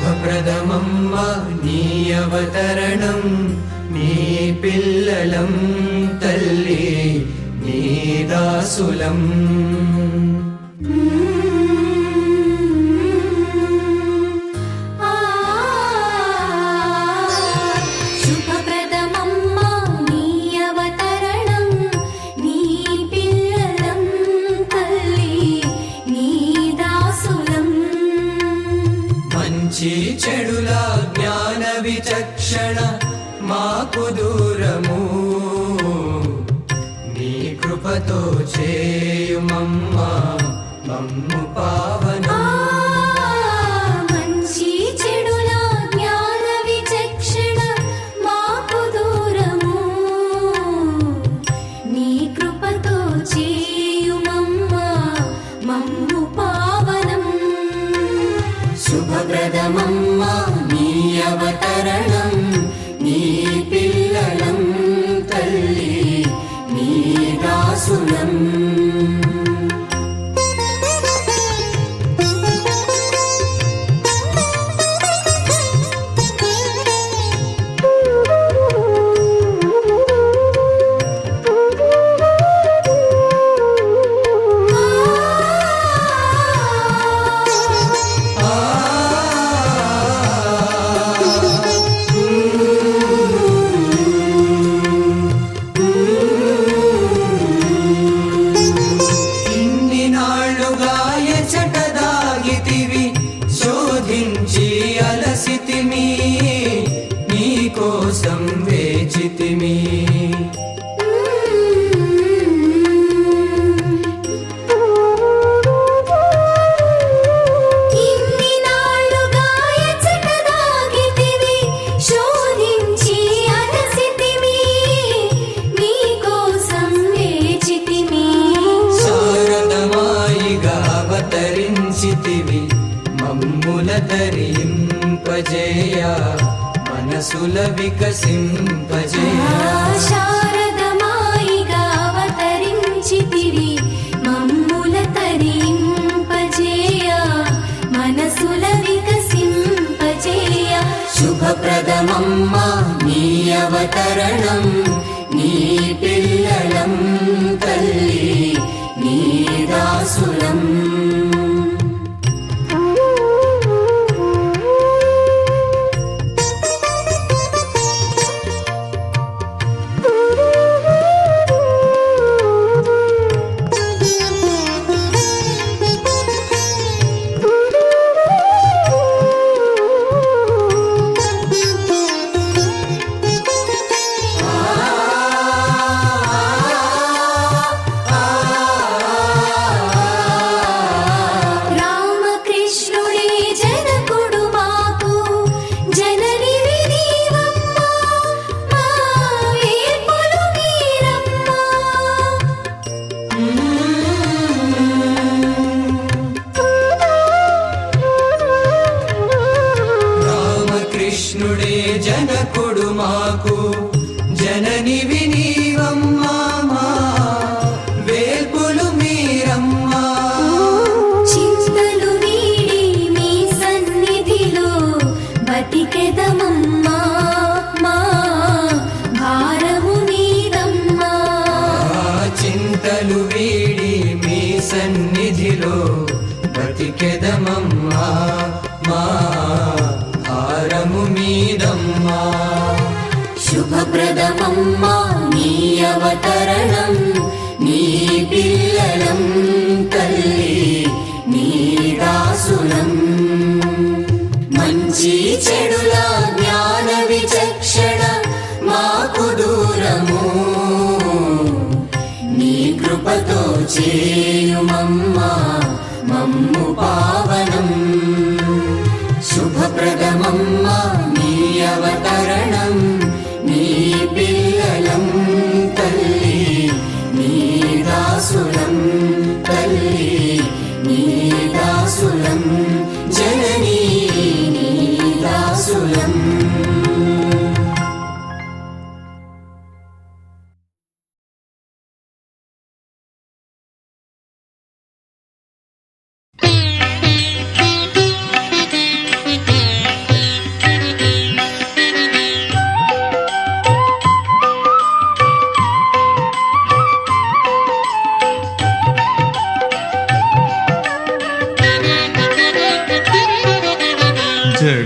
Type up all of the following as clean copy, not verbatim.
శుభప్రదమమ్మ నీ అవతరణం, నీ పిల్లలం తల్లి నీ దాసులం. మంచి చెడుల జ్ఞాన విచక్షణ మాకు దూరము, నీ కృపతో చేయుమమ్మా మమ్ము పావనం. మంచి చెడుల జ్ఞాన విచక్షణ మాకు దూరము, నీ కృపతో చేయుమమ్మా మమ్ము పావనం. శుభప్రదమమ్మ నీ అవతరణం, నీ పిల్లలం తల్లి నీ దాసులం. అలసితిమి నీ కోసం వేచితిమి, ఇన్ని నాళ్ళుగా ఎచ్చటదాగితివి, శోధించి అలసితిమి నీ కోసం వేచితిమి. శారదమాయిగా అవతరించితివి మమ్ముల తరింపజేయ మనసుల వికసింపజేయ. శారదమాయిగా అవతరించితివి మమ్ముల తరింపజేయ మనసుల వికసింపజేయ. శుభప్రదమమ్మ నీ అవతరణం, నీ పిల్లలం తల్లి నీ దాసులం. కృష్ణుడే జనకుడు మాకు జననివి నీవమ్మా, మా వేల్పులు మీరమ్మా. చింతలు వీడి మీ సన్నిధిలో బతికెదమమ్మా, మా భారము నీదమ్మా. చింతలు వీడి మీ సన్నిధిలో బతికెదమమ్మా, మా భారము మీదమ్మా. శుభప్రదమమ్మ నీ అవతరణం, నీ పిల్లలం తల్లి నీ దాసులం. మంచి చెడుల జ్ఞాన విచక్షణ మాకు దూరము, నీ కృపతో చేయుమమ్మా మమ్ము పావనం. శుభప్రదమమ్మ నీ అవతరణం, నీ పిల్లలం తల్లి నీ దాసులం తల్లి నీ దాసులం, జననీ నీ దాసులం.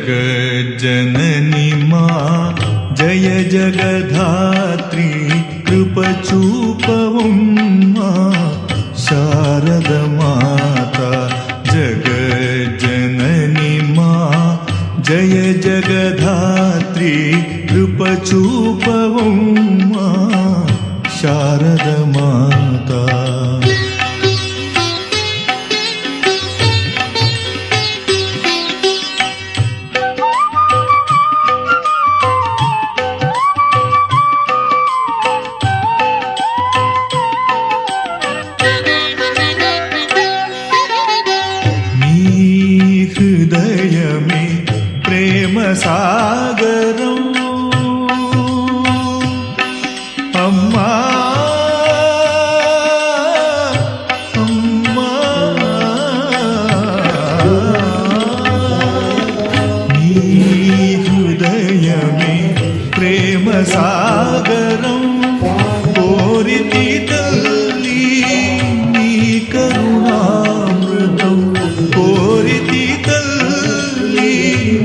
जगज्जननी मा जय जगधात्री कृपचूपवम्मा शारदमाता जगज्जननी मा जय जगधात्री कृपचूपवम्मा शारदमाता సాగరం అమ్మా అమ్మా నీ హృదయమే ప్రేమ సాగరం కోరితి తల్లి నీ కరుణామృతం కోరితి తల్లి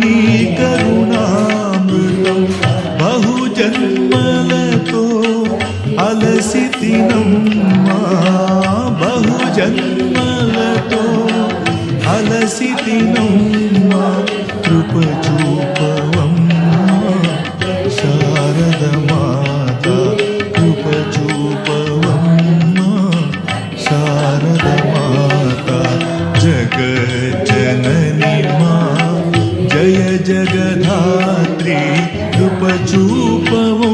నీ కరుణామృతం బహుజన్మలతో అలసితినమ్మా బహుజన్మలతో అలసితినమ్మా కృపచూపవమ్మా శారదమాత కృపచూపవమ్మా శారదమాత జగజ్జనని మా జయ జగధాత్రి కృపచూపవమ్మా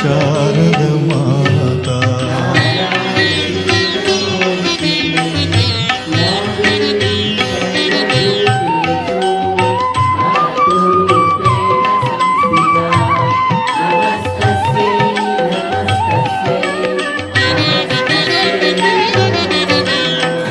శారదమాత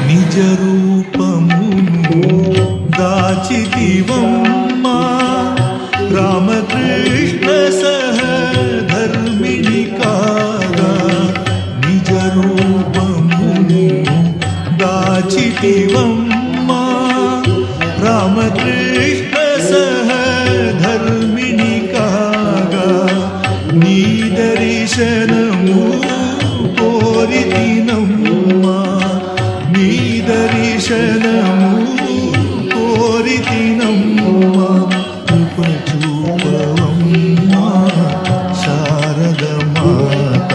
నిజ రూపమును దాచితివమ్మా రామకృష్ణ సహధర్మిణి కాగా నిజ రూపమును దాచితివమ్మా రామకృష్ణ సహధర్మిణి కాగా నీ దర్శనము కోరితినమ్మా నీ దర్శనము కోరితినమ్మా కృపచూపవమ్మా శారదమాత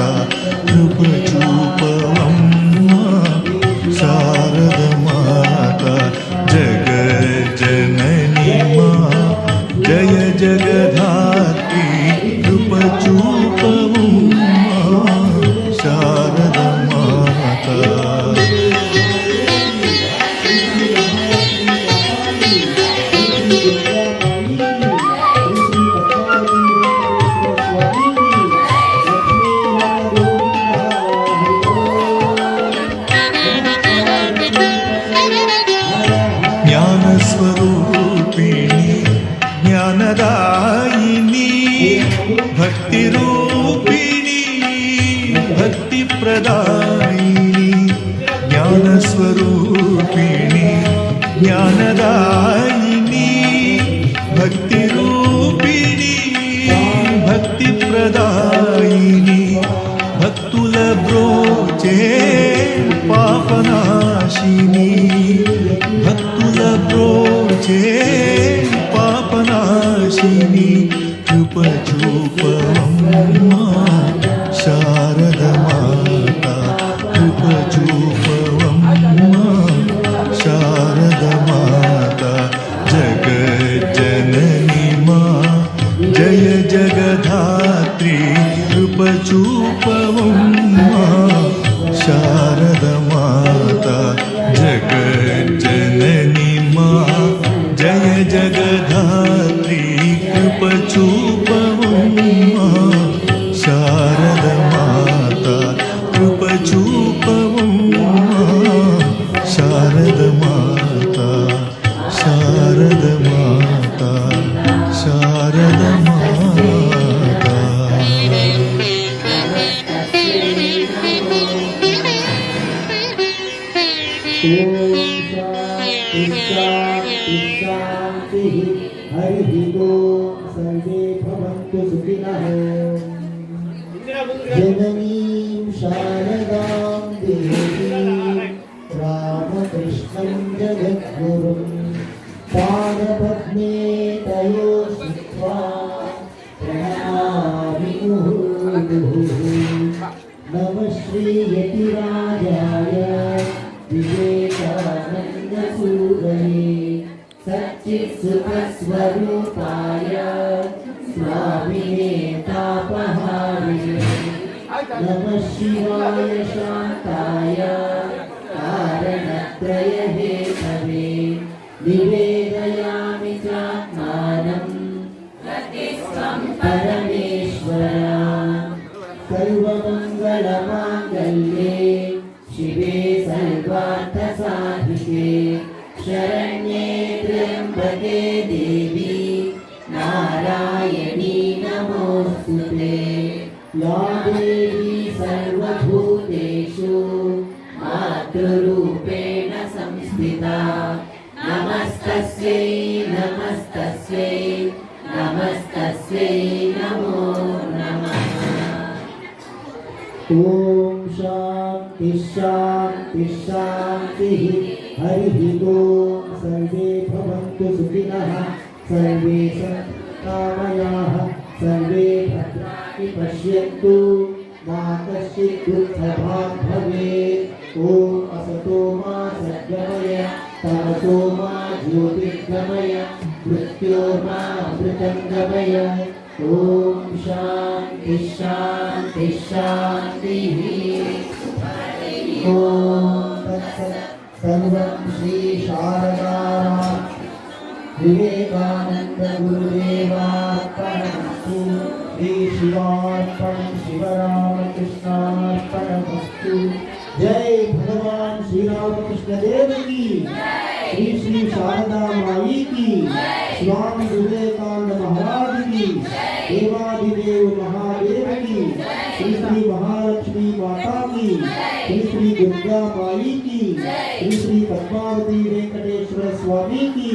కృపచూపవమ్మా శారదమాత జగజ్జనని మా జయ జగధాత్రి కృపచూపవమ్మా శారదమాత జ్ఞానస్వరూపిణి జ్ఞానదాయిని భక్తి రూపిణి భక్తి ప్రదాయిని జ్ఞానస్వరూపిణి జ్ఞానదాయిని భక్తి రూపిణి భక్తి ప్రదాయిని భక్తుల బ్రోచే పాపనాశిని భక్తుల బ్రోచే పాపనాశిని కృపచూపవమ్మా శారదమాత కృపచూపవమ్మా శారదమాత జగజ్జనని మా జయ జగధాత్రి కృపచూపవమ్మా శారదమాత జగజ్జనని మా జయ జగధాత్రి కృపచూపవమ్మా శారదమాత కృపచూపవమ్మా శారదమాత శారదమాత శారదమాత ఓం శాంతి శాంతి శాంతి शान्तिः हरिः ओम् सर्वे भवन्तु सुखिनः जननीं शारदां देवीं रामकृष्णं जगद्गुरुं पादपद्मे तयो स्थित्वा प्रणमामि मुहुर्मुहुः नमः श्रीयतिराजाय विवेकानन्दसूदने सच्चित्सुखस्वरूपाय स्वामिने तापहारिणे नमः शिवाय शान्ताय कारणत्रयहेतवे निवेदयामि चात्मानम् परमेश्वर सर्वमङ्गलमाङ्गल्ये शिवे सर्वार्थसाधिके शरण्ये त्र्यम्बके देवी नारायणी नमोऽस्तुते या देवी सर्वभूतेषु मातृरूपेण संस्थिता नमस्तस्यै नमस्तस्यै नमस्तस्यै नमो नमः ॐ शान्ति शान्ति शान्तिः हरिः ओम् सर्वे भवन्तु सुखिनः सर्वे सन्तु कामयाः सर्वे भद्राणि पश्यन्तु मा कश्चित् दुःखभाग् भवेत् ॐ असतो मा सद्गमय तमसो मा ज्योतिर्गमय मृत्योर्मा अमृतं गमय ॐ शान्ति शान्ति शान्तिः ॐ तत्सत् सर्वं श्री शारदा विवेकानंद गुरुदेवार्पणमस्तु श्री शिवार्पणं शिवरामकृष्णार्पणमस्तु जय भगवान श्री रामकृष्ण देव की श्री श्री शारदा माई की स्वामी विवेकानंद महाराज की देवादिदेव महादेव की श्री श्री महालक्ष्मी माता की श्री श्री दुर्गा माई की श्री श्री पद्मावती वेंकटेश्वर स्वामी की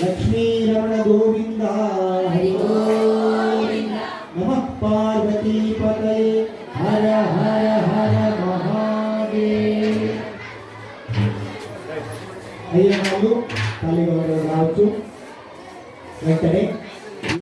लक्ष्मी रमण गोविंदा हरि गोविंद नमः पार्वती पतये हर हर हर महादेव అయ్యా వాళ్ళు తల్లి రావచ్చు వెంటనే